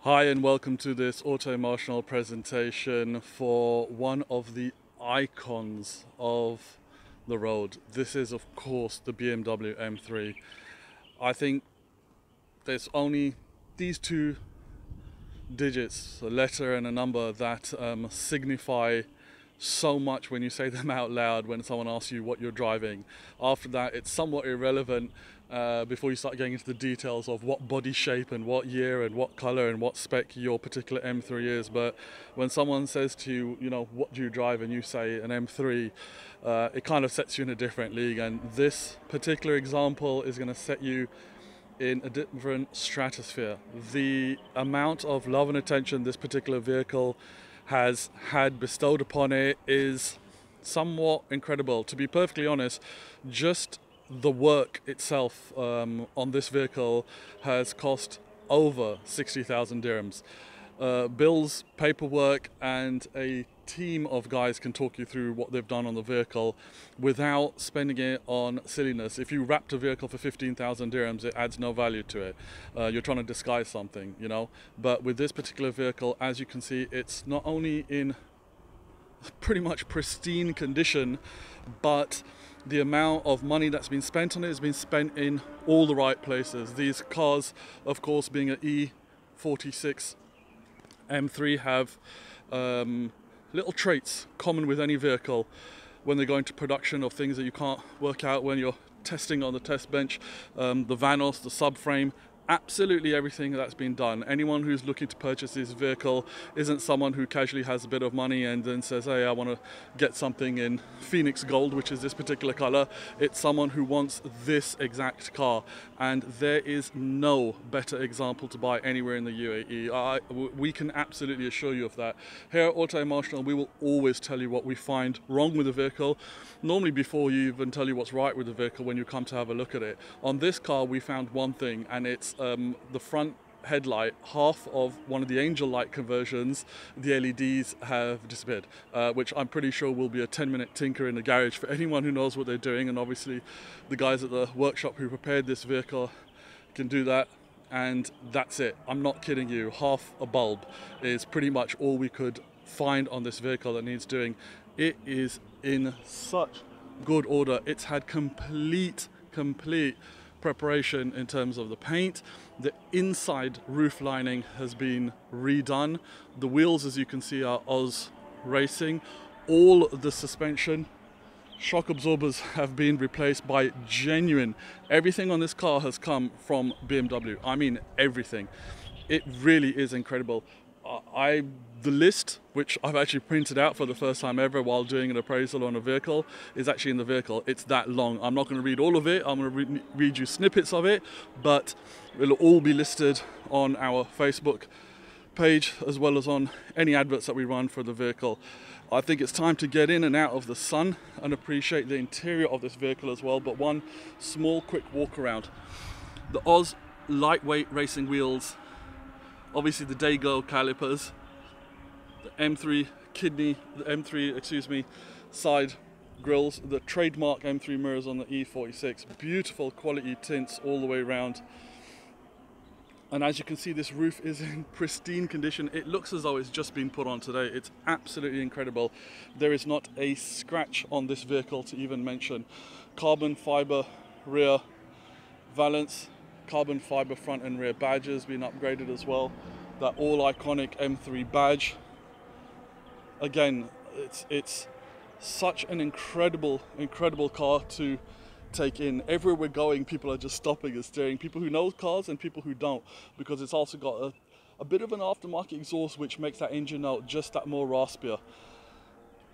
Hi and welcome to this Autoemotional presentation for one of the icons of the road. This is of course the BMW M3. I think there's only these two digits, a letter and a number, that signify so much when you say them out loud when someone asks you what you're driving. After that it's somewhat irrelevant before you start getting into the details of what body shape and what year and what color and what spec your particular M3 is. But when someone says to you, you know, what do you drive, and you say an M3, it kind of sets you in a different league. And this particular example is going to set you in a different stratosphere. The amount of love and attention this particular vehicle has had bestowed upon it is somewhat incredible. To be perfectly honest, just the work itself on this vehicle has cost over 60,000 dirhams. Bills, paperwork, and a team of guys can talk you through what they've done on the vehicle without spending it on silliness. If you wrapped a vehicle for 15,000 dirhams, it adds no value to it. You're trying to disguise something, you know. But with this particular vehicle, as you can see, it's not only in pretty much pristine condition, but the amount of money that's been spent on it has been spent in all the right places. These cars, of course, being an E46 M3, have little traits common with any vehicle when they go into production, of things that you can't work out when you're testing on the test bench. The vanos, the subframe, absolutely everything that's been done. Anyone who's looking to purchase this vehicle isn't someone who casually has a bit of money and then says, hey, I want to get something in Phoenix Gold, which is this particular color. It's someone who wants this exact car, and there is no better example to buy anywhere in the UAE. We can absolutely assure you of that. Here at Autoemotional, we will always tell you what we find wrong with the vehicle, normally before you even tell you what's right with the vehicle when you come to have a look at it. On this car, we found one thing, and it's the front headlight. Half of one of the angel light conversions, the LEDs have disappeared, which I'm pretty sure will be a 10-minute tinker in the garage for anyone who knows what they're doing. And obviously the guys at the workshop who prepared this vehicle can do that, and that's it. I'm not kidding you. Half a bulb is pretty much all we could find on this vehicle that needs doing. It is in such good order. It's had complete preparation in terms of the paint. The inside roof lining has been redone. The wheels, as you can see, are O-Z Racing. All the suspension shock absorbers have been replaced by genuine. Everything on this car has come from BMW. I mean everything. It really is incredible. The list, which I've actually printed out for the first time ever while doing an appraisal on a vehicle, is actually in the vehicle. It's that long. I'm not going to read all of it. I'm going to read you snippets of it, but it'll all be listed on our Facebook page as well as on any adverts that we run for the vehicle. I think it's time to get in and out of the sun and appreciate the interior of this vehicle as well. But one small quick walk around. The O-Z lightweight racing wheels, obviously the Day-Go calipers, the M3 side grills, the trademark M3 mirrors on the E46, beautiful quality tints all the way around. And as you can see, this roof is in pristine condition. It looks as though it's just been put on today. It's absolutely incredible. There is not a scratch on this vehicle to even mention. Carbon fiber rear valance, carbon fiber front and rear badges being upgraded as well. That all iconic M3 badge. Again, it's such an incredible car to take in. Everywhere we're going, people are just stopping and staring. People who know cars and people who don't, because it's also got a bit of an aftermarket exhaust, which makes that engine note just that more raspier.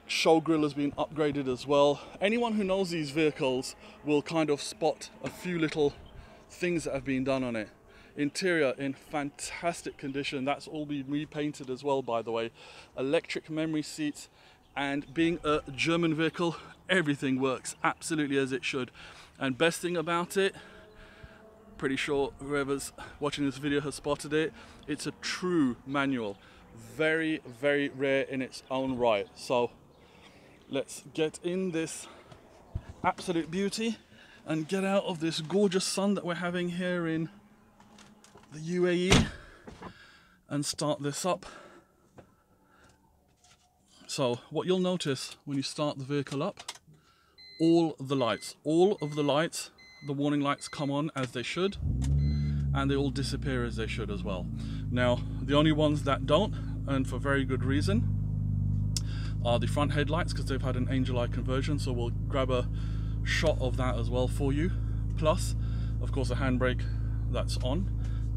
Show grille has been upgraded as well. Anyone who knows these vehicles will kind of spot a few little things that have been done on it. Interior in fantastic condition. That's all been repainted as well, by the way. Electric memory seats, and being a German vehicle, everything works absolutely as it should. And best thing about it, pretty sure whoever's watching this video has spotted it, it's a true manual. Very rare in its own right. So let's get in this absolute beauty and get out of this gorgeous sun that we're having here in the UAE and start this up. So what you'll notice when you start the vehicle up, all of the lights, the warning lights come on as they should, and they all disappear as they should as well. Now, the only ones that don't, and for very good reason, are the front headlights, because they've had an angel eye conversion, so we'll grab a shot of that as well for you. Plus, of course, a handbrake that's on.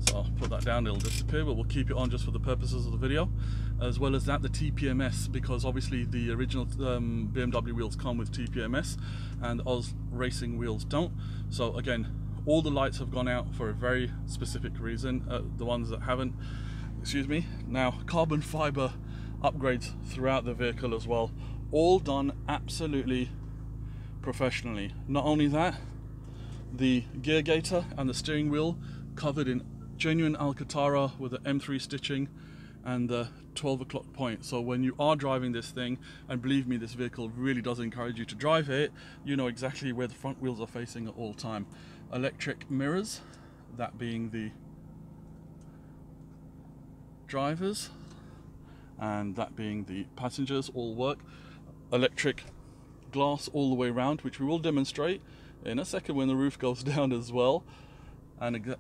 So I'll put that down, it'll disappear, but we'll keep it on just for the purposes of the video. As well as that, the TPMS, because obviously the original BMW wheels come with TPMS and Oz racing wheels don't. So again, all the lights have gone out for a very specific reason. The ones that haven't, excuse me. Now, carbon fiber upgrades throughout the vehicle as well, all done absolutely professionally. Not only that, the gear gaiter and the steering wheel covered in genuine Alcantara with the M3 stitching and the 12 o'clock point. So when you are driving this thing, and believe me, this vehicle really does encourage you to drive it, you know exactly where the front wheels are facing at all time. Electric mirrors, that being the drivers and that being the passengers, all work. Electric glass all the way around, which we will demonstrate in a second when the roof goes down as well. And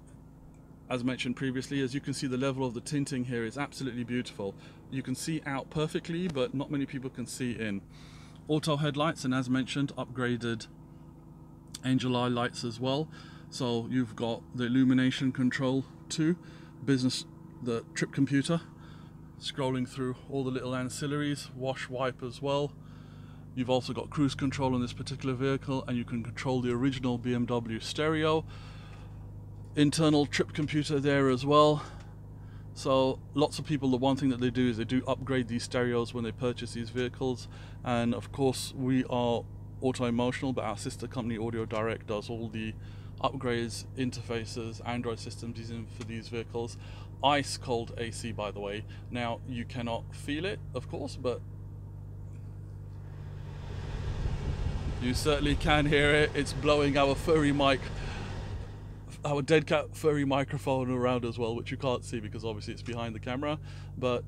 as mentioned previously, as you can see, the level of the tinting here is absolutely beautiful. You can see out perfectly, but not many people can see in. Auto headlights, and as mentioned, upgraded angel eye lights as well. So you've got the illumination control too, business, the trip computer, scrolling through all the little ancillaries, wash wipe as well. You've also got cruise control on this particular vehicle, and you can control the original BMW stereo. Internal trip computer there as well. So lots of people, the one thing that they do is they do upgrade these stereos when they purchase these vehicles. And of course, we are Autoemotional, but our sister company Audio Direct does all the upgrades, interfaces, Android systems using for these vehicles. Ice cold AC, by the way. Now, you cannot feel it, of course, but you certainly can hear it. It's blowing our furry mic, our dead cat furry microphone around as well, which you can't see because obviously it's behind the camera, but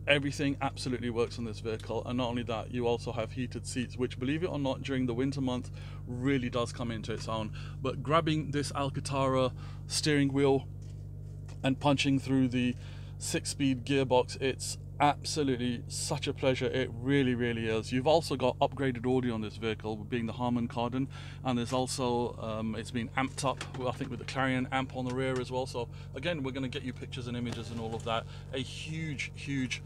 everything absolutely works on this vehicle. And not only that, you also have heated seats, which, believe it or not, during the winter month really does come into its own. But grabbing this Alcantara steering wheel and punching through the 6-speed gearbox, it's absolutely such a pleasure. It really, really is. You've also got upgraded audio on this vehicle, being the HARMAN KARDON, and there's also it's been amped up, I think, with the Clarion amp on the rear as well. So again, we're going to get you pictures and images and all of that. A huge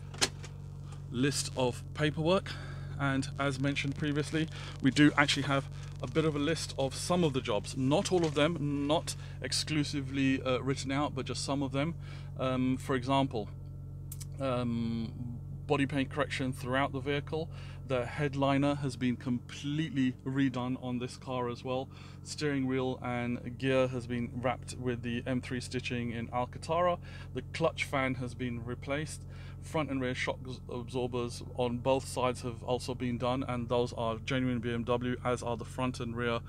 list of paperwork, and as mentioned previously, we do actually have a bit of a list of some of the jobs, not all of them, not exclusively written out, but just some of them. For example, body paint correction throughout the vehicle. The headliner has been completely redone on this car as well. Steering wheel and gear has been wrapped with the M3 stitching in Alcantara. The clutch fan has been replaced. Front and rear shock absorbers on both sides have also been done, and those are genuine BMW, as are the front and rear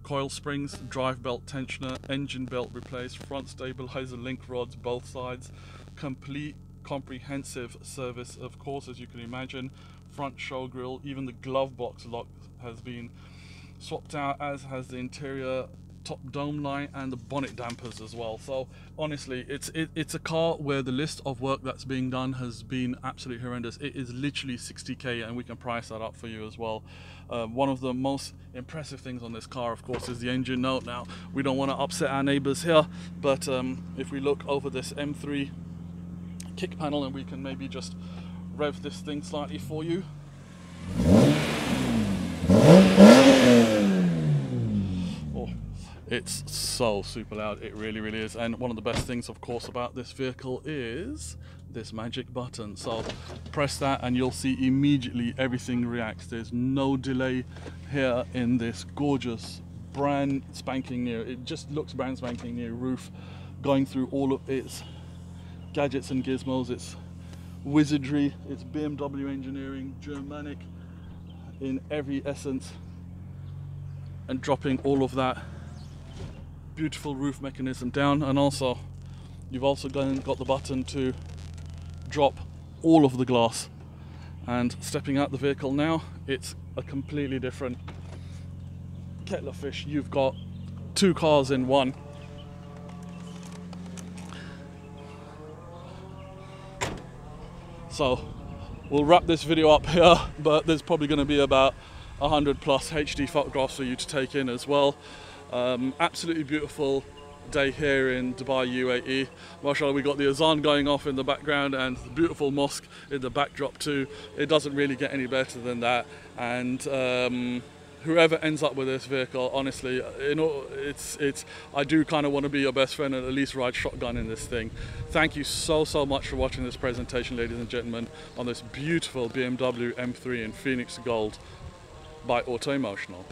coil springs. Drive belt tensioner, engine belt replaced, front stabilizer link rods both sides. Complete comprehensive service, of course, as you can imagine. Front show grille, even the glove box lock has been swapped out, as has the interior top dome light and the bonnet dampers as well. So honestly, it's a car where the list of work that's being done has been absolutely horrendous. It is literally 60k, and we can price that up for you as well. One of the most impressive things on this car, of course, is the engine note. Now, we don't want to upset our neighbors here, but if we look over this M3 kick panel, and we can maybe just rev this thing slightly for you. Oh, it's so super loud, it really is. And one of the best things, of course, about this vehicle is this magic button. So press that and you'll see immediately everything reacts. There's no delay here in this gorgeous brand spanking new, it just looks brand spanking new roof, going through all of its gadgets and gizmos, its wizardry, its BMW engineering, Germanic in every essence, and dropping all of that beautiful roof mechanism down. And also, you've also got the button to drop all of the glass. And stepping out the vehicle now, it's a completely different kettle of fish. You've got two cars in one. So we'll wrap this video up here, but there's probably going to be about 100 plus HD photographs for you to take in as well. Absolutely beautiful day here in Dubai, UAE. Mashallah, we got the azan going off in the background and the beautiful mosque in the backdrop too. It doesn't really get any better than that. And whoever ends up with this vehicle, honestly, you know, I do kind of want to be your best friend and at least ride shotgun in this thing. Thank you so much for watching this presentation, ladies and gentlemen, on this beautiful BMW M3 in Phoenix Gold by Autoemotional.